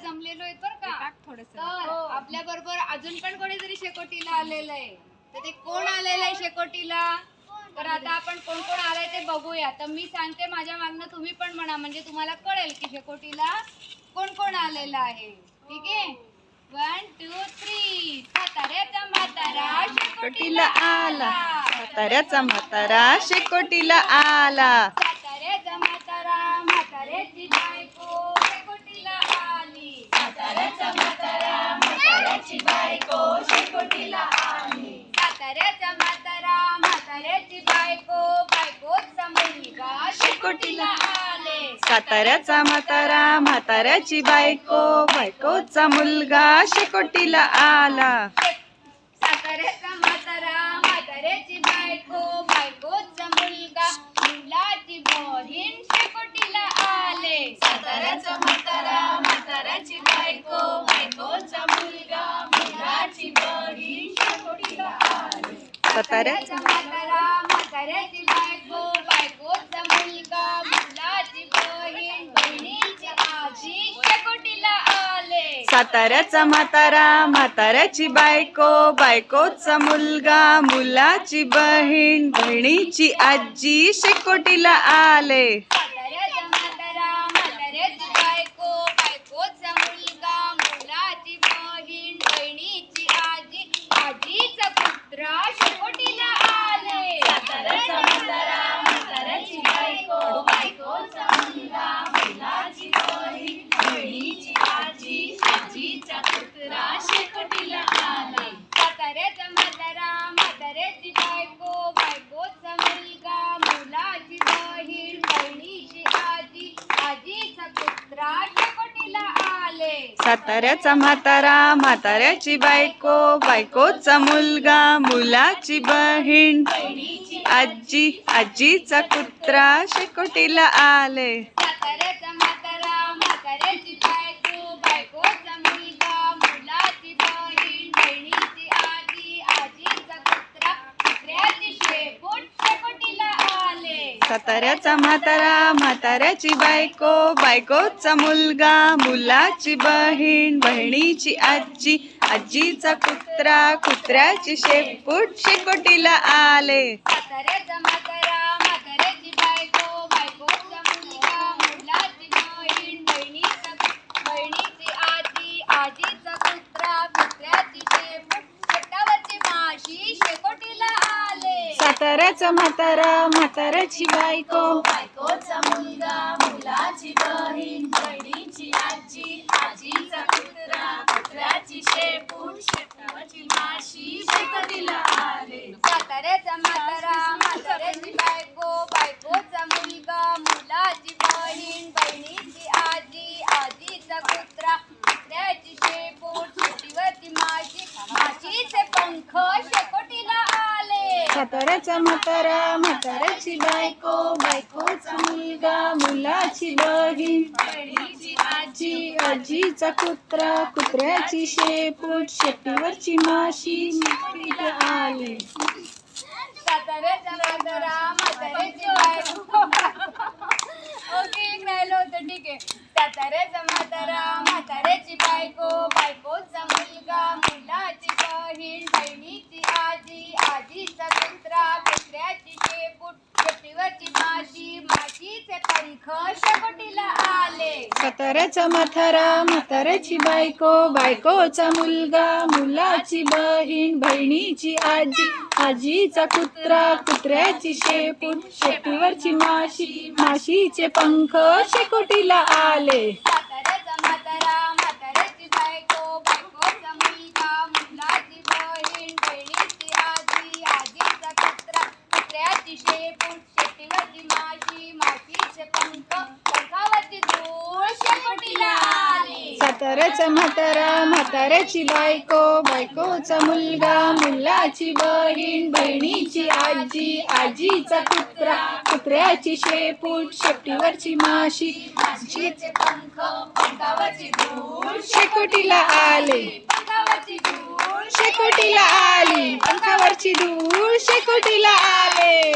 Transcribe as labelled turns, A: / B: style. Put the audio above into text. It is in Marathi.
A: जमलेलो आहेत बरं का. तर आपल्या बरोबर अजून पण कोणीतरी शेकोटीला आलेलं आहे. तर ते कोण आलेलं आहे शेकोटीला? तर आता आपण कोण कोण आलंय ते बघूया. तर मी सांगते माझ्या मागणं तुम्ही पण म्हणा, म्हणजे तुम्हाला कळेल की शेकोटीला कोण कोण आलेलं आहे. ठीक आहे. 1 2 3. म्हाताऱ्याचा म्हातारा शेकोटीला आला.
B: म्हाताऱ्याचा म्हातारा शेकोटीला आला.
A: म्हाताऱ्याचा म्हातारा म्हाताऱ्याची बायको शेकोटीला आली. म्हाताऱ्याचा म्हातारा म्हाताऱ्याची बायको शेकोटीला आली. म्हाताऱ्याचा म्हातारा म्हाताऱ्याची बायको बायकोचा मुलगा शेकोटीला आले.
B: साताऱ्याचा म्हातारा म्हाताऱ्याची बायको बायकोचा मुलगा शेकोटीला आला.
A: साताऱ्याचा म्हातारा म्हाताऱ्याची बायको बायकोचा मुलगा मुलाची बहीण शेकोटीला आले. साताऱ्याचा म्हातारा म्हाताऱ्याची बायको बायकोचा मुलगा मुलाची बहीण शेकोटीला आले.
B: साताऱ्याचा
A: म्हातारा म्हाताऱ्याची बायको बायकोचा मुलगा मुलाची बहीण बहिणीची आजी शेकोटीला आले.
B: साताऱ्याचा म्हातारा म्हाताऱ्याची बायको बायकोचा मुलगा मुलाची बहीण बहिणीची आजी शेकोटीला आले.
A: म्हाताऱ्याचा म्हातारा म्हाताऱ्याची बायको बायकोचा मुलगा मुलाची बहीण बहिणीची आजी आजीचा पुत्र शेकोटीला आले. म्हाताऱ्याचा म्हातारा म्हाताऱ्याची बायको बायकोचा मुलगा मुलाची बहीण बहिणीची आजी आजीचा पुत्र शेकोटीला आले. म्हाताऱ्याचा म्हातारा म्हाताऱ्याची बायको बायकोचा मुलगा मुलाची बहीण बहिणीची आजी आजीचा पुत्र शेकोटीला आले.
B: साताऱ्याचा म्हातारा म्हाताऱ्याची बायको बायकोचा मुलगा मुलाची बहीण आजी आजीचा कुत्रा शेकोटीला आले.
A: म्हाताऱ्याचा म्हातारा म्हाताऱ्याची बायको बायकोचा मुलगा मुलाची बहीण बहिणीची आजी आजीचा कुत्रा कुत्र्याची शेपूट शेकोटीला आले.
B: साताऱ्याचा म्हातारा म्हाताऱ्याची बायको बायकोचा मुलगा मुलाची बहीण बहिणीची आजी आजीचा कुत्रा कुत्र्याची शेपूट शेकोटीला आले.
A: म्हाताऱ्याचा म्हातारा म्हाताऱ्याची बायको बायकोचा मुलगा मुलाची बहीण बहिणीची आजी आजीचा कुत्रा कुत्र्याची शेपूट शेतावरची माशी शेकोटीला आले.
B: साताऱ्याचा म्हातारा म्हाताऱ्याची बायको
A: बायकोचा मुलगा मुलाची बहीण बहिणीची आजी आजीचा कुत्रा कुत्र्याची शेपूट शेतावरची माशी शेकोटीला आले. साताऱ्याचा म्हातारा म्हाताऱ्याची बायको बायकोचा मुलगा मुलाची बहीण बहिणीची आजी आजीचा कुत्रा कुत्र्याची शेपूट शेतीवरची माशी माशीचे पंख शेकोटीला आले.
B: साताऱ्याचा म्हातारा म्हाताऱ्याची बायको बायकोचा मुलगा मुलाची बहीण
A: बहिणीची
B: आजी आजीचा कुत्रा कुत्र्याची शेपूट शेतीवरची माशी शेकोटीला आले.
A: साताऱ्याचा म्हातारा म्हाताऱ्याची बायको ओके एक राहिलं होतं ठीक आहे. साताऱ्याचा म्हातारा म्हाताऱ्याची बायको बायकोचा मुलगा मुलाची बहीण बहिणीची आजी आजीचा कुत्रा कुत्र्याची शेपूट शेतीवरची माशी माशीचे पंख शेकोटीला आले.
B: साताऱ्याचा म्हातारा म्हाताऱ्याची बायको बायकोचा मुलगा मुलाची बहीण बहिणीची आजी आजीचा कुत्रा कुत्र्याची शेपूट शेतीवरची माशी माशीचे पंख शेकोटीला आले.
A: साताऱ्याचा म्हातारा म्हाताऱ्याची बायको बायकोचा मुलगा मुलाची बहीण बहिणीची आजी आजीचा कुत्रा कुत्र्याची शेपूट शेतीवरची माशी माशीचे पंख पंखावरची धूळ शेकोटीला आली.
B: साताऱ्याचा म्हातारा म्हाताऱ्याची बायको बायकोचा मुलगा मुलाची बहीण बहिणीची आजी आजीचा कुत्रा कुत्र्याची शेपूट शेपटीवरची माशी
A: माशीचे पंख पंखावरची धूळ
B: शेकोटीला आले.
A: पंखावरची धूळ
B: शेकोटीला आली पंखावरची धूळ शेकोटीला आले.